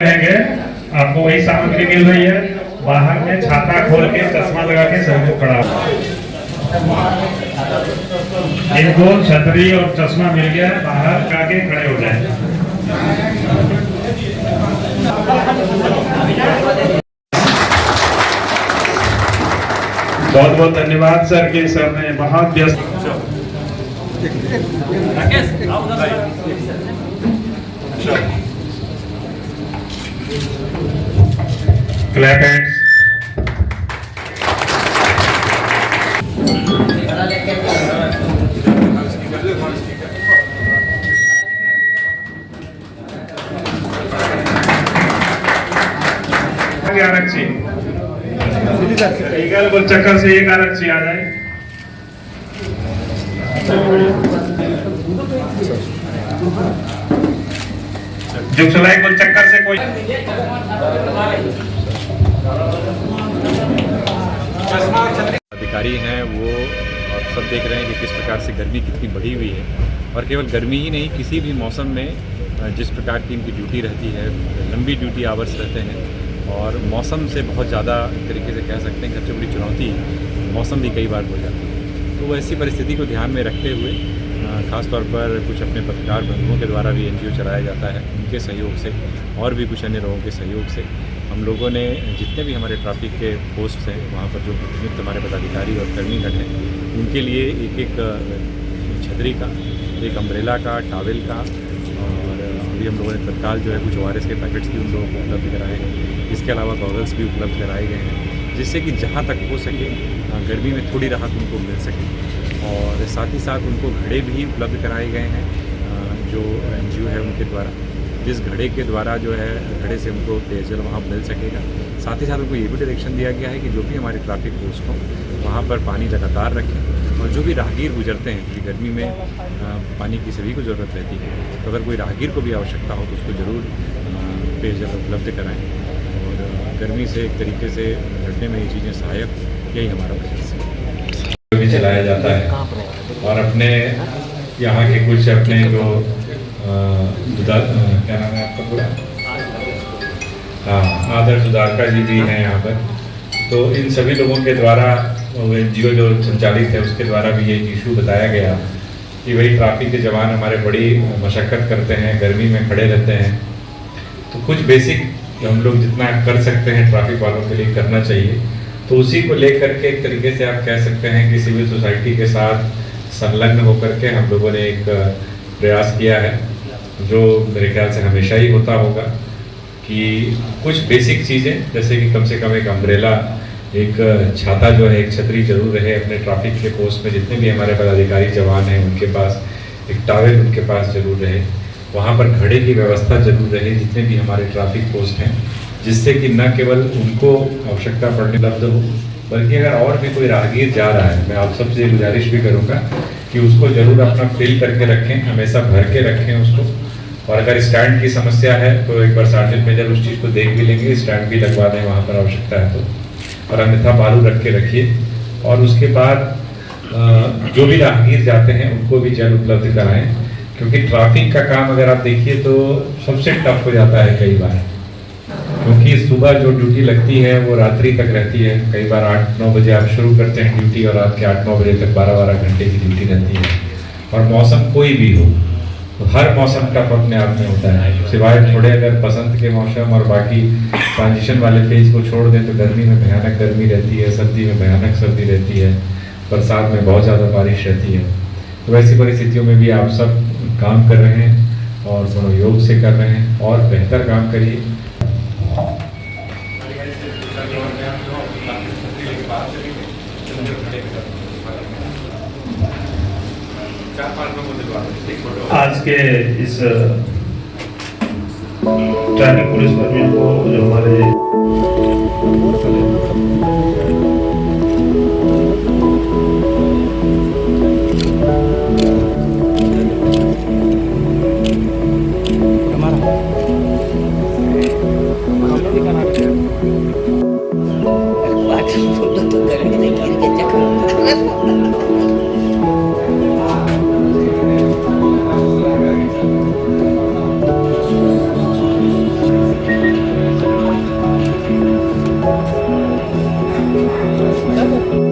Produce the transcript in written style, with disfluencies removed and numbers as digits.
रहेंगे। आपको वही सामग्री मिल रही है। बाहर में छाता खोल के चश्मा लगा के सभी को खड़ा हो। इनको छतरी और चश्मा मिल गया है, बाहर आके खड़े हो जाए। बहुत बहुत धन्यवाद सर के सर ने बहुत व्यस्त। Clap hands. आरक्षी ईगल गोल चक्कर से एक आरक्षी आ जाए। जुगसलाई गोल चक्कर से कोई अधिकारी हैं वो आप सब देख रहे हैं कि किस प्रकार से गर्मी कितनी बढ़ी हुई है। और केवल गर्मी ही नहीं, किसी भी मौसम में जिस प्रकार की इनकी ड्यूटी रहती है, लंबी ड्यूटी आवर्स रहते हैं और मौसम से बहुत ज़्यादा एक तरीके से कह सकते हैं कि सबसे बड़ी चुनौती मौसम भी कई बार हो जाती है। तो ऐसी परिस्थिति को ध्यान में रखते हुए ख़ासतौर पर कुछ अपने पत्रकार बंधुओं के द्वारा भी NGO चलाया जाता है, उनके सहयोग से और भी कुछ अन्य लोगों के सहयोग से हम लोगों ने जितने भी हमारे ट्रैफिक के पोस्ट हैं वहाँ पर जो प्रतिनियुक्त हमारे पदाधिकारी और कर्मीगण हैं उनके लिए एक एक छतरी का, एक अम्ब्रेला का, टॉवेल का और अभी हम लोगों ने तत्काल जो है कुछ ORS के पैकेट्स भी उन लोगों को उपलब्ध कराए हैं। इसके अलावा गॉगल्स भी उपलब्ध कराए गए हैं जिससे कि जहाँ तक हो सके गर्मी में थोड़ी राहत उनको मिल सके। और साथ ही साथ उनको घड़े भी उपलब्ध कराए गए हैं जो NGO है उनके द्वारा, जिस घड़े के द्वारा जो है घड़े से उनको पेयजल वहाँ मिल सकेगा। साथ ही साथ उनको ये भी डायरेक्शन दिया गया है कि जो भी हमारे ट्रैफिक पोस्ट हों वहाँ पर पानी लगातार रखें और जो भी राहगीर गुजरते हैं, क्योंकि गर्मी में पानी की सभी को ज़रूरत रहती है, तो अगर कोई राहगीर को भी आवश्यकता हो तो उसको ज़रूर पेयजल उपलब्ध कराएँ। और गर्मी से एक तरीके से लड़ने में ये चीज़ें सहायक, यही हमारा प्रयास है। भी चलाया जाता है और अपने यहाँ के कुछ अपने जो क्या नाम है आपका पूरा, हाँ, आदर्श सुधारका जी भी हैं यहाँ पर। तो इन सभी लोगों के द्वारा NGO जो संचालित है उसके द्वारा भी ये इशू बताया गया कि भाई ट्रैफिक के जवान हमारे बड़ी मशक्क़त करते हैं, गर्मी में खड़े रहते हैं, तो कुछ बेसिक हम लोग जितना कर सकते हैं ट्रैफिक वालों के लिए करना चाहिए। तो उसी को लेकर के एक तरीके से आप कह सकते हैं कि सिविल सोसाइटी के साथ संलग्न होकर के हम लोगों ने एक प्रयास किया है, जो मेरे ख्याल से हमेशा ही होता होगा कि कुछ बेसिक चीज़ें जैसे कि कम से कम एक अम्ब्रेला, एक छाता जो है, एक छतरी जरूर रहे अपने ट्रैफिक के पोस्ट में। जितने भी हमारे पदाधिकारी जवान हैं उनके पास एक टॉवेल उनके पास जरूर रहे। वहाँ पर घड़े की व्यवस्था जरूर रहे जितने भी हमारे ट्रैफिक पोस्ट हैं, जिससे कि न केवल उनको आवश्यकता पड़ने उपलब्ध हो, बल्कि अगर और भी कोई राहगीर जा रहा है, मैं आप सबसे गुजारिश भी करूँगा कि उसको ज़रूर अपना फिल करके रखें, हमेशा भर के रखें उसको। और अगर स्टैंड की समस्या है तो एक बार सार्जेंट मेजर उस चीज़ को देख भी लेंगे, स्टैंड भी लगवा दें वहाँ पर आवश्यकता है तो। और अन्यथा बालू रख के रखिए। और उसके बाद जो भी राहगीर जाते हैं उनको भी जल उपलब्ध कराएँ, क्योंकि ट्रैफिक का काम अगर आप देखिए तो सबसे टफ हो जाता है कई बार, क्योंकि सुबह जो ड्यूटी लगती है वो रात्रि तक रहती है। कई बार 8-9 बजे आप शुरू करते हैं ड्यूटी और रात के 8-9 बजे तक 12-12 घंटे की ड्यूटी रहती है। और मौसम कोई भी हो, तो हर मौसम टफ अपने आप में होता है, सिवाय थोड़े अगर बसंत के मौसम और बाकी ट्रांजिशन वाले फेज को छोड़ दें तो गर्मी में भयानक गर्मी रहती है, सर्दी में भयानक सर्दी रहती है, बरसात में बहुत ज़्यादा बारिश रहती है। तो वैसी परिस्थितियों में भी आप सब काम कर रहे हैं और मनोयोग से कर रहे हैं और बेहतर काम करिए। आज के इस ट्रैफिक पुलिस कर्मियों को जो हमारे होगा वो